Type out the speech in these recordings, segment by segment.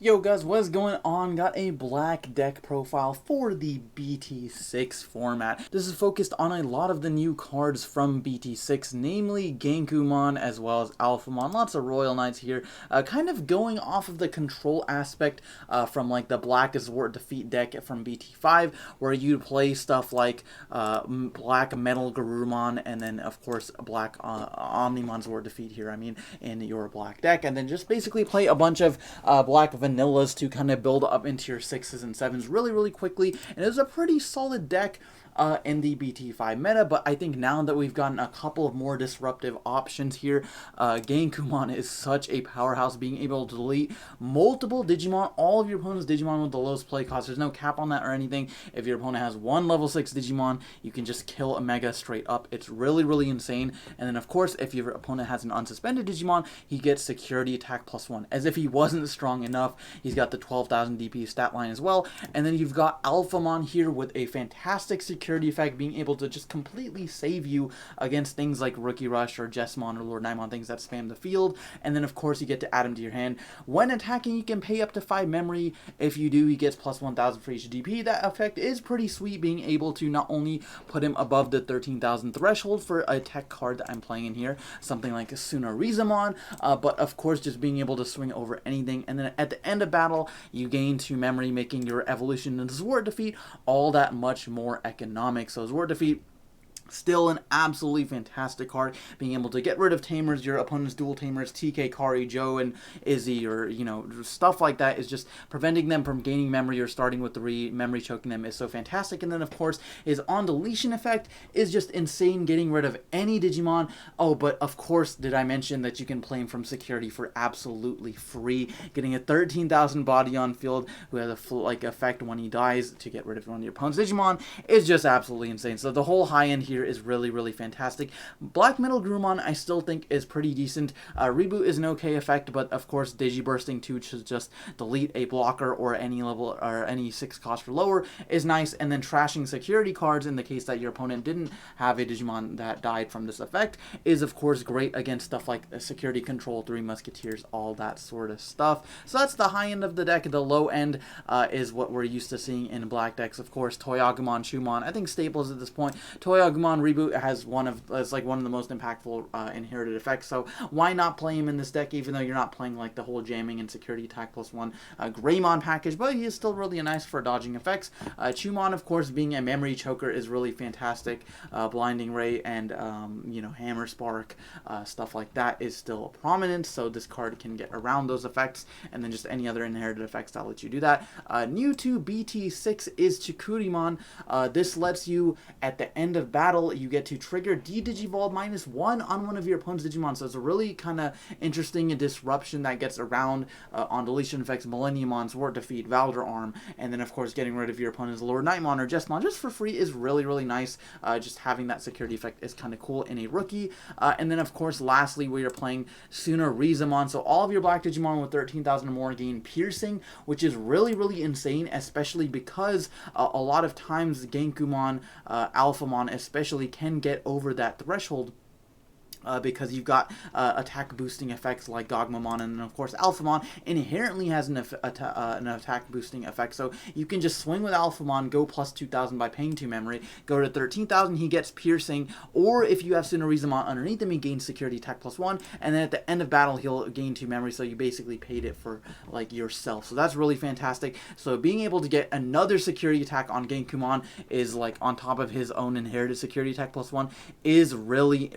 Yo guys, what's going on? Got a black deck profile for the BT6 format. This is focused on a lot of the new cards from BT6, namely Gankoomon as well as Alphamon. Lots of Royal Knights here, kind of going off of the control aspect from like the Black Azort Defeat deck from BT5, where you play stuff like Black Metal Garurumon and then of course Black Omnimon Zord Defeat here, in your black deck, and then just basically play a bunch of black vanillas to kind of build up into your 6s and 7s really quickly. And it was a pretty solid deck in the BT5 meta, but I think now that we've gotten a couple of more disruptive options here, Gankoomon is such a powerhouse, being able to delete multiple Digimon, all of your opponent's Digimon with the lowest play cost. There's no cap on that or anything. If your opponent has one level 6 Digimon, you can just kill a Mega straight up. It's really insane. And then of course, if your opponent has an unsuspended Digimon, he gets security attack +1. As if he wasn't strong enough, he's got the 12,000 DP stat line as well. And then you've got Alphamon here with a fantastic security effect, being able to just completely save you against things like Rookie Rush or Jessmon or Lord Nymon, things that spam the field. And then of course you get to add him to your hand. When attacking, you can pay up to 5 memory. If you do, he gets +1,000 for each DP. That effect is pretty sweet, being able to not only put him above the 13,000 threshold for a tech card that I'm playing in here, something like a Tsunorizamon, but of course just being able to swing over anything. And then at the end of battle, you gain 2 memory, making your evolution and Zord Defeat all that much more economic. So Zord Defeat, still an absolutely fantastic card, being able to get rid of tamers, your opponent's dual tamers, TK, Kari, Joe, and Izzy, or, stuff like that, is just preventing them from gaining memory or starting with the memory choking them is so fantastic. And then, of course, his on-deletion effect is just insane, getting rid of any Digimon. Oh, but of course, did I mention that you can play him from security for absolutely free, getting a 13,000 body on field who has a effect when he dies to get rid of one of your opponent's Digimon is just absolutely insane. So the whole high end here is really fantastic. Black Metal Garurumon I still think is pretty decent. Reboot is an okay effect, but of course Digibursting 2 to just delete a blocker or any level or any 6 cost or lower is nice. And then trashing security cards in the case that your opponent didn't have a Digimon that died from this effect is of course great against stuff like security control, 3 musketeers, all that sort of stuff. So that's the high end of the deck. The low end is what we're used to seeing in black decks. Of course, Toyagumon, Shumon, I think staples at this point. Toyagumon Reboot has one of the most impactful inherited effects, so why not play him in this deck, even though you're not playing like the whole jamming and security attack +1 Greymon package, but he is still really nice for dodging effects. Chumon, of course, being a memory choker is really fantastic. Blinding Ray and Hammer Spark, stuff like that is still prominent, so this card can get around those effects, and then just any other inherited effects that let you do that. New to BT6 is Chikurimon. This lets you, at the end of battle, you get to trigger D-Digivolve -1 on one of your opponent's Digimon. So it's a really kind of interesting disruption that gets around on deletion effects, Millenniumon, Zord Defeat, Valder Arm, and then of course getting rid of your opponent's Lord Nightmon or Jessmon just for free is really nice. Just having that security effect is kind of cool in a rookie. And then of course lastly, we are playing Tsunorizamon. So all of your black Digimon with 13,000 or more gain piercing, which is really insane, especially because a lot of times Gankoomon, Alphamon especially, can get over that threshold. Because you've got attack boosting effects like Gogmamon, and then of course Alphamon inherently has an attack boosting effect, so you can just swing with Alphamon, go +2,000 by paying 2 memory, go to 13,000, he gets piercing, or if you have Tsunorizamon underneath him, he gains security attack +1, and then at the end of battle he'll gain 2 memory, so you basically paid it for like yourself. So that's really fantastic. So being able to get another security attack on Gankoomon is like on top of his own inherited security attack +1 is really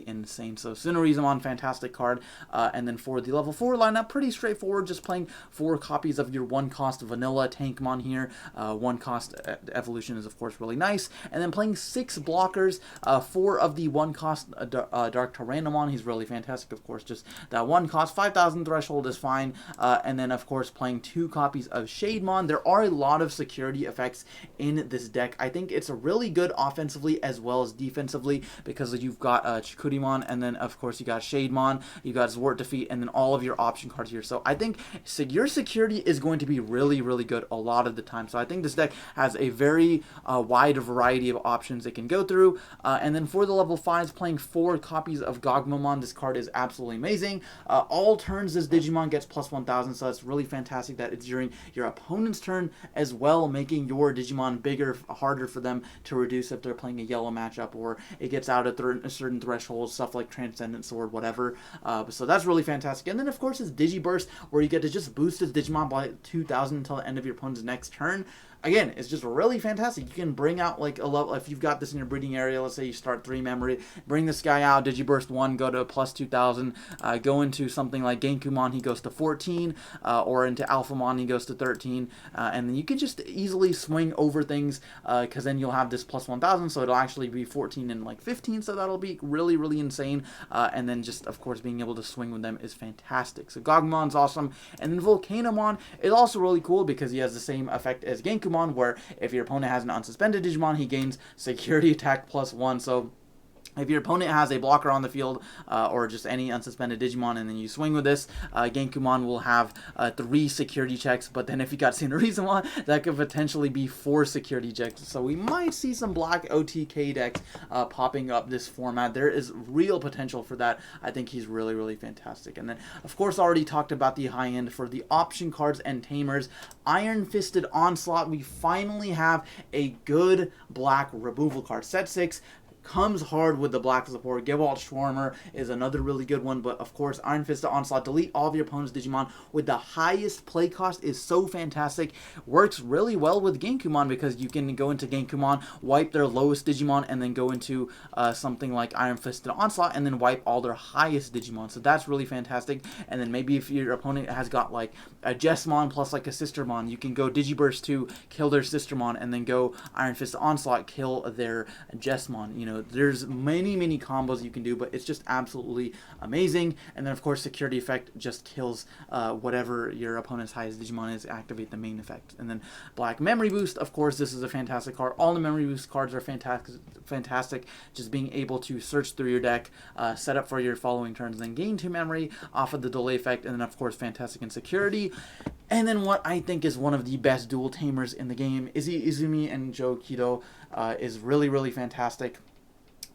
insane. So Tsunorizamon, fantastic card. And then for the level 4 lineup, pretty straightforward, just playing 4 copies of your 1 cost vanilla Tankmon here. 1 cost evolution is of course really nice. And then playing 6 blockers, 4 of the 1 cost Dark Tyrannomon, he's really fantastic. Of course, just that 1 cost 5,000 threshold is fine. And then of course playing 2 copies of Shademon. There are a lot of security effects in this deck. I think it's really good offensively as well as defensively, because you've got Chikurimon Digimon, and then of course you got Shademon, you got Zwart Defeat, and then all of your option cards here. So I think your security is going to be really, really good a lot of the time. So I think this deck has a very wide variety of options it can go through. And then for the level 5s, playing 4 copies of Gankoomon, this card is absolutely amazing. All turns this Digimon gets plus 1000, so it's really fantastic that it's during your opponent's turn as well, making your Digimon bigger, harder for them to reduce if they're playing a yellow matchup, or it gets out at a certain threshold, stuff like Transcendent Sword, whatever. So that's really fantastic. And then of course is Digiburst, where you get to just boost his Digimon by 2000 until the end of your opponent's next turn. Again, it's just really fantastic. You can bring out like a level, if you've got this in your breeding area, let's say you start 3 memory, bring this guy out, Digiburst 1, go to plus 2000, go into something like Gankoomon, he goes to 14, or into Alphamon, he goes to 13, and then you can just easily swing over things, because then you'll have this plus 1000, so it'll actually be 14 and like 15, so that'll be really, really insane, and then just, of course, being able to swing with them is fantastic. So Gagumon's awesome, and then Volcanomon is also really cool because he has the same effect as Gankoomon, where if your opponent has an unsuspended Digimon, he gains security attack plus 1. So if your opponent has a blocker on the field, or just any unsuspended Digimon, and then you swing with this, Gankoomon will have 3 security checks, but then if you got Cinerizumon, that could potentially be 4 security checks. So we might see some black OTK decks popping up this format. There is real potential for that. I think he's really, really fantastic. And then, of course, already talked about the high end for the option cards and tamers. Iron Fisted Onslaught, we finally have a good black removal card. Set 6 comes hard with the black support. Gewalt Schwarmer is another really good one, but of course, Iron Fisted Onslaught, delete all of your opponent's Digimon with the highest play cost is so fantastic. Works really well with Gankoomon because you can go into Gankoomon, wipe their lowest Digimon, and then go into something like Iron Fisted Onslaught, and then wipe all their highest Digimon. So that's really fantastic. And then maybe if your opponent has got like a Jessmon plus like a Sistermon, you can go Digiburst 2, kill their Sistermon, and then go Iron Fisted Onslaught, kill their Jessmon. You know, there's many combos you can do, but it's just absolutely amazing. And then of course security effect just kills whatever your opponent's highest Digimon is, activate the main effect. And then black memory boost, of course this is a fantastic card. All the memory boost cards are fantastic. Just being able to search through your deck, set up for your following turns, then gain 2 memory off of the delay effect, and then of course fantastic in security. And then what I think is one of the best dual tamers in the game, Izumi and Joe Kido, is really fantastic.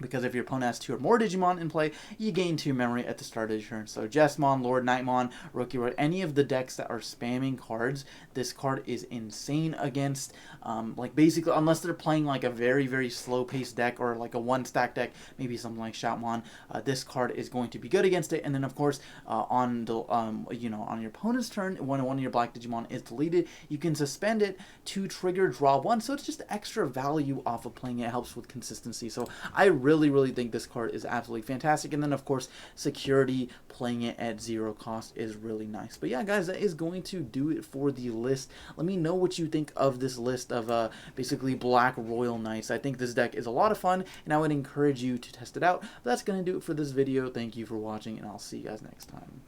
Because if your opponent has 2 or more Digimon in play, you gain 2 memory at the start of your turn. So Jessmon, Lord Nightmon, Rookie Road, any of the decks that are spamming cards, this card is insane against. Like basically, unless they're playing like a very slow-paced deck or like a 1-stack deck, maybe something like Shoutmon, this card is going to be good against it. And then of course, on the on your opponent's turn, when one of your black Digimon is deleted, you can suspend it to trigger draw 1. So it's just extra value off of playing it. It helps with consistency. So I really think this card is absolutely fantastic. And then of course security, playing it at 0 cost is really nice. But yeah guys, that is going to do it for the list. Let me know what you think of this list of basically black Royal Knights. I think this deck is a lot of fun and I would encourage you to test it out. But that's going to do it for this video. Thank you for watching and I'll see you guys next time.